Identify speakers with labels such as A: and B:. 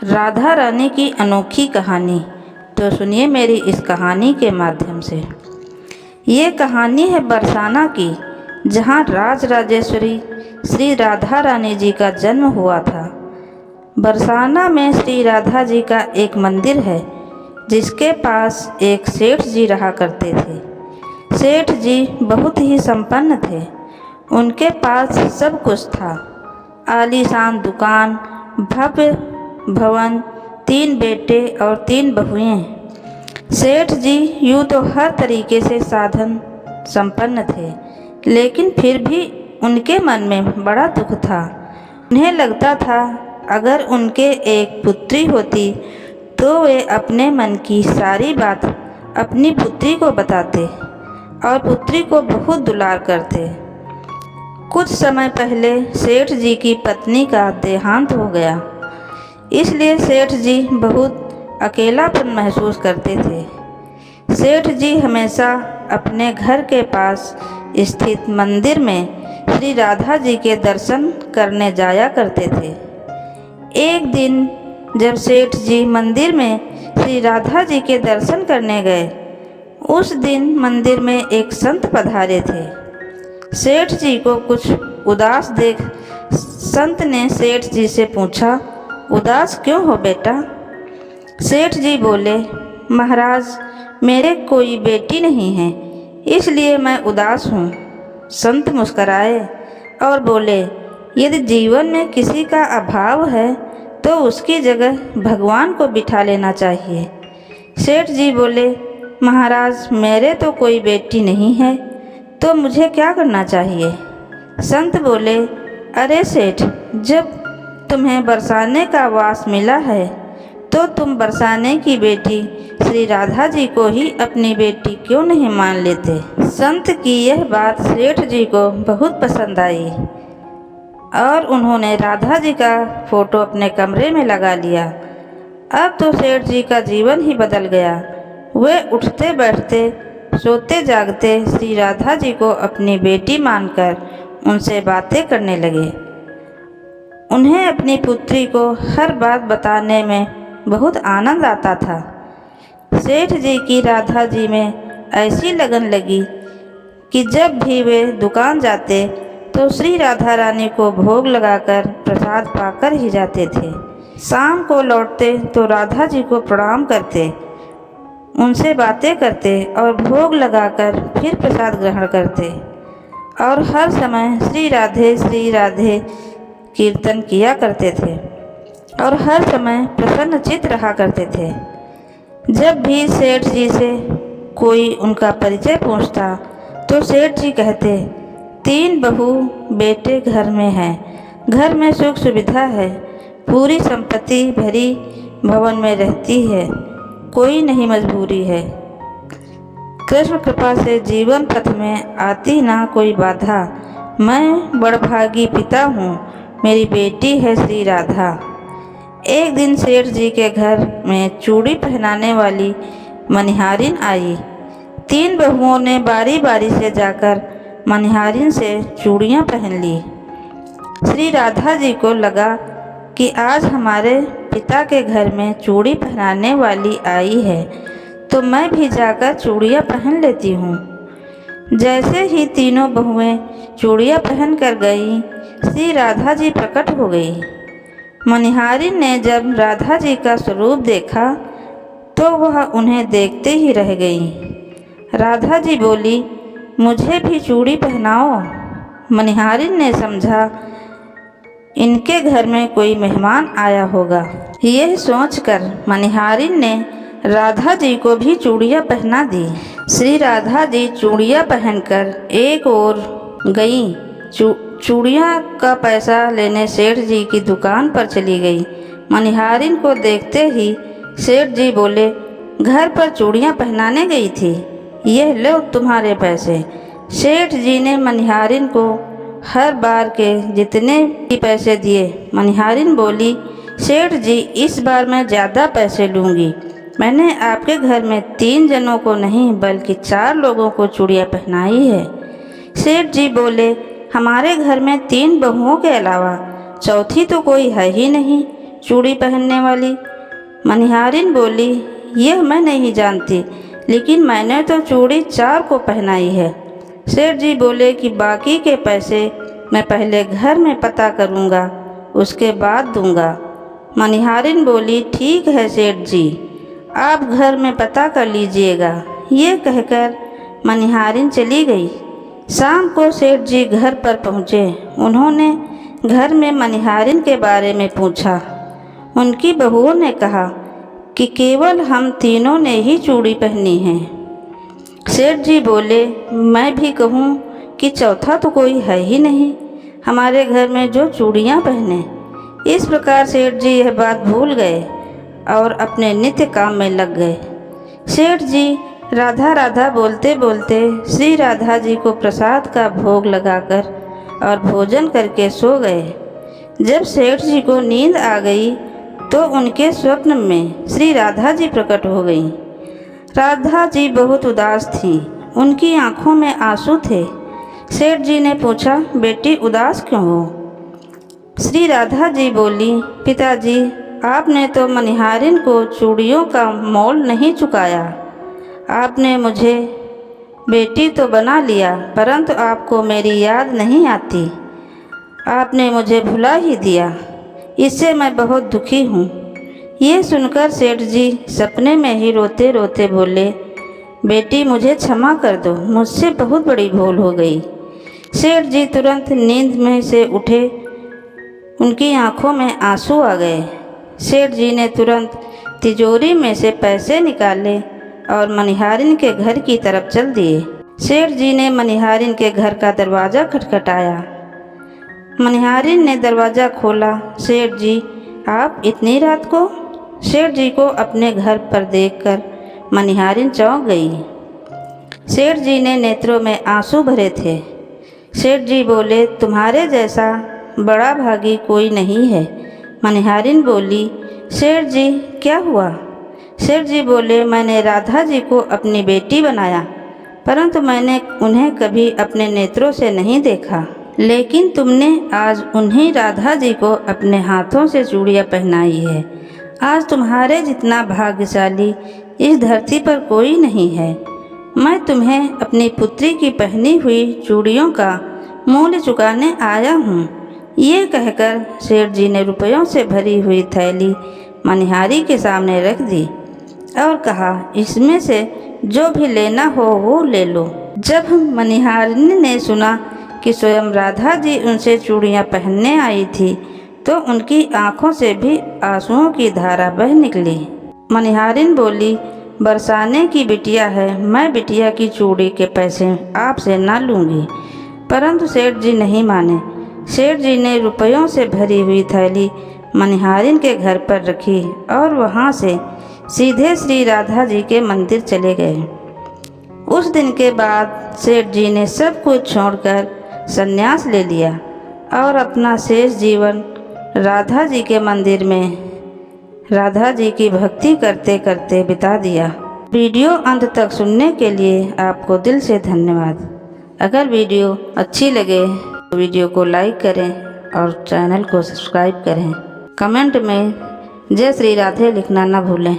A: राधा रानी की अनोखी कहानी। तो सुनिए मेरी इस कहानी के माध्यम से। ये कहानी है बरसाना की, जहाँ राज राजेश्वरी श्री राधा रानी जी का जन्म हुआ था। बरसाना में श्री राधा जी का एक मंदिर है, जिसके पास एक सेठ जी रहा करते थे। सेठ जी बहुत ही संपन्न थे। उनके पास सब कुछ था, आलीशान दुकान, भव्य भवन, 3 बेटे और 3 बहुएं। सेठ जी यूँ तो हर तरीके से साधन संपन्न थे, लेकिन फिर भी उनके मन में बड़ा दुख था। उन्हें लगता था अगर उनके एक पुत्री होती तो वे अपने मन की सारी बात अपनी पुत्री को बताते और पुत्री को बहुत दुलार करते। कुछ समय पहले सेठ जी की पत्नी का देहांत हो गया, इसलिए सेठ जी बहुत अकेलापन महसूस करते थे। सेठ जी हमेशा अपने घर के पास स्थित मंदिर में श्री राधा जी के दर्शन करने जाया करते थे। एक दिन जब सेठ जी मंदिर में श्री राधा जी के दर्शन करने गए, उस दिन मंदिर में एक संत पधारे थे। सेठ जी को कुछ उदास देख संत ने सेठ जी से पूछा, उदास क्यों हो बेटा? सेठ जी बोले, महाराज मेरे कोई बेटी नहीं है, इसलिए मैं उदास हूँ। संत मुस्कराए और बोले, यदि जीवन में किसी का अभाव है तो उसकी जगह भगवान को बिठा लेना चाहिए। सेठ जी बोले, महाराज मेरे तो कोई बेटी नहीं है, तो मुझे क्या करना चाहिए? संत बोले, अरे सेठ, जब तुम्हें बरसाने का वास मिला है तो तुम बरसाने की बेटी श्री राधा जी को ही अपनी बेटी क्यों नहीं मान लेते? संत की यह बात सेठ जी को बहुत पसंद आई और उन्होंने राधा जी का फोटो अपने कमरे में लगा लिया। अब तो सेठ जी का जीवन ही बदल गया। वे उठते बैठते, सोते जागते श्री राधा जी को अपनी बेटी मानकर उनसे बातें करने लगे। उन्हें अपनी पुत्री को हर बात बताने में बहुत आनंद आता था। सेठ जी की राधा जी में ऐसी लगन लगी कि जब भी वे दुकान जाते तो श्री राधा रानी को भोग लगाकर प्रसाद पाकर ही जाते थे। शाम को लौटते तो राधा जी को प्रणाम करते, उनसे बातें करते और भोग लगाकर फिर प्रसाद ग्रहण करते और हर समय श्री राधे कीर्तन किया करते थे और हर समय प्रसन्न चित्त रहा करते थे। जब भी सेठ जी से कोई उनका परिचय पूछता तो सेठ जी कहते, 3 बहू बेटे घर में हैं, घर में सुख सुविधा है, पूरी संपत्ति भरी भवन में रहती है, कोई नहीं मजबूरी है। कृष्ण कृपा से जीवन पथ में आती ना कोई बाधा, मैं बड़भागी पिता हूँ, मेरी बेटी है श्री राधा। एक दिन सेठ जी के घर में चूड़ी पहनाने वाली मनिहारिन आई। 3 बहुओं ने बारी बारी से जाकर मनिहारिन से चूड़ियाँ पहन ली। श्री राधा जी को लगा कि आज हमारे पिता के घर में चूड़ी पहनाने वाली आई है, तो मैं भी जाकर चूड़ियाँ पहन लेती हूँ। जैसे ही तीनों बहुएं चूड़ियाँ पहन कर गईं, श्री राधा जी प्रकट हो गई। मनिहारिन ने जब राधा जी का स्वरूप देखा तो वह उन्हें देखते ही रह गई। राधा जी बोली, मुझे भी चूड़ी पहनाओ। मनिहारिन ने समझा इनके घर में कोई मेहमान आया होगा। यह सोचकर मनिहारिन ने राधा जी को भी चूड़ियाँ पहना दी। श्री राधा जी चूड़ियाँ पहनकर एक ओर गईं। चूड़ियाँ का पैसा लेने सेठ जी की दुकान पर चली गई। मनिहारिन को देखते ही सेठ जी बोले, घर पर चूड़ियाँ पहनाने गई थी, यह लो तुम्हारे पैसे। सेठ जी ने मनिहारिन को हर बार के जितने भी पैसे दिए। मनिहारिन बोली, सेठ जी इस बार मैं ज़्यादा पैसे लूँगी। मैंने आपके घर में 3 जनों को नहीं बल्कि 4 लोगों को चूड़ियाँ पहनाई है। सेठ जी बोले, हमारे घर में 3 बहुओं के अलावा चौथी तो कोई है ही नहीं, चूड़ी पहनने वाली? मनिहारिन बोली, यह मैं नहीं जानती, लेकिन मैंने तो चूड़ी 4 को पहनाई है। सेठ जी बोले कि बाकी के पैसे मैं पहले घर में पता करूँगा, उसके बाद दूँगा। मनिहारिन बोली, ठीक है सेठ जी, आप घर में पता कर लीजिएगा। ये कहकर मनिहारिन चली गई। शाम को सेठ जी घर पर पहुँचे। उन्होंने घर में मनिहारिन के बारे में पूछा। उनकी बहुओं ने कहा कि केवल हम तीनों ने ही चूड़ी पहनी है। सेठ जी बोले, मैं भी कहूँ कि चौथा तो कोई है ही नहीं हमारे घर में जो चूड़ियाँ पहने। इस प्रकार सेठ जी यह बात भूल गए और अपने नित्य काम में लग गए। सेठ जी राधा राधा बोलते बोलते श्री राधा जी को प्रसाद का भोग लगाकर और भोजन करके सो गए। जब सेठ जी को नींद आ गई तो उनके स्वप्न में श्री राधा जी प्रकट हो गईं। राधा जी बहुत उदास थीं, उनकी आंखों में आंसू थे। सेठ जी ने पूछा, बेटी उदास क्यों हो? श्री राधा जी बोली, पिताजी, आपने तो मनिहारिन को चूड़ियों का मोल नहीं चुकाया। आपने मुझे बेटी तो बना लिया, परंतु आपको मेरी याद नहीं आती। आपने मुझे भुला ही दिया, इससे मैं बहुत दुखी हूँ। ये सुनकर सेठ जी सपने में ही रोते रोते बोले, बेटी मुझे क्षमा कर दो, मुझसे बहुत बड़ी भूल हो गई। सेठ जी तुरंत नींद में से उठे, उनकी आंखों में आंसू आ गए। सेठ जी ने तुरंत तिजोरी में से पैसे निकाले और मनिहारिन के घर की तरफ चल दिए। सेठ जी ने मनिहारिन के घर का दरवाज़ा खटखटाया। मनिहारिन ने दरवाज़ा खोला। सेठ जी, आप इतनी रात को? सेठ जी को अपने घर पर देखकर मनिहारिन चौंक गई। सेठ जी ने नेत्रों में आंसू भरे थे। सेठ जी बोले, तुम्हारे जैसा बड़ा भागी कोई नहीं है। मनिहारिन बोली, सेठ जी क्या हुआ? सेठ जी बोले, मैंने राधा जी को अपनी बेटी बनाया, परंतु मैंने उन्हें कभी अपने नेत्रों से नहीं देखा। लेकिन तुमने आज उन्हीं राधा जी को अपने हाथों से चूड़ियाँ पहनाई है। आज तुम्हारे जितना भाग्यशाली इस धरती पर कोई नहीं है। मैं तुम्हें अपनी पुत्री की पहनी हुई चूड़ियों का मूल्य चुकाने आया हूँ। ये कहकर सेठ जी ने रुपयों से भरी हुई थैली मनिहारी के सामने रख दी और कहा, इसमें से जो भी लेना हो वो ले लो। जब मनिहारिन ने सुना कि स्वयं राधा जी उनसे चूड़ियाँ पहनने आई थी तो उनकी आंखों से भी आंसुओं की धारा बह निकली। मनिहारिन बोली, बरसाने की बिटिया है, मैं बिटिया की चूड़ी के पैसे आपसे ना लूँगी। परंतु सेठ जी नहीं माने। सेठ जी ने रुपयों से भरी हुई थैली मनिहारिन के घर पर रखी और वहाँ से सीधे श्री राधा जी के मंदिर चले गए। उस दिन के बाद सेठ जी ने सब कुछ छोड़कर संन्यास ले लिया और अपना शेष जीवन राधा जी के मंदिर में राधा जी की भक्ति करते करते बिता दिया। वीडियो अंत तक सुनने के लिए आपको दिल से धन्यवाद। अगर वीडियो अच्छी लगे तो वीडियो को लाइक करें और चैनल को सब्सक्राइब करें। कमेंट में जय श्री राधे लिखना ना भूलें।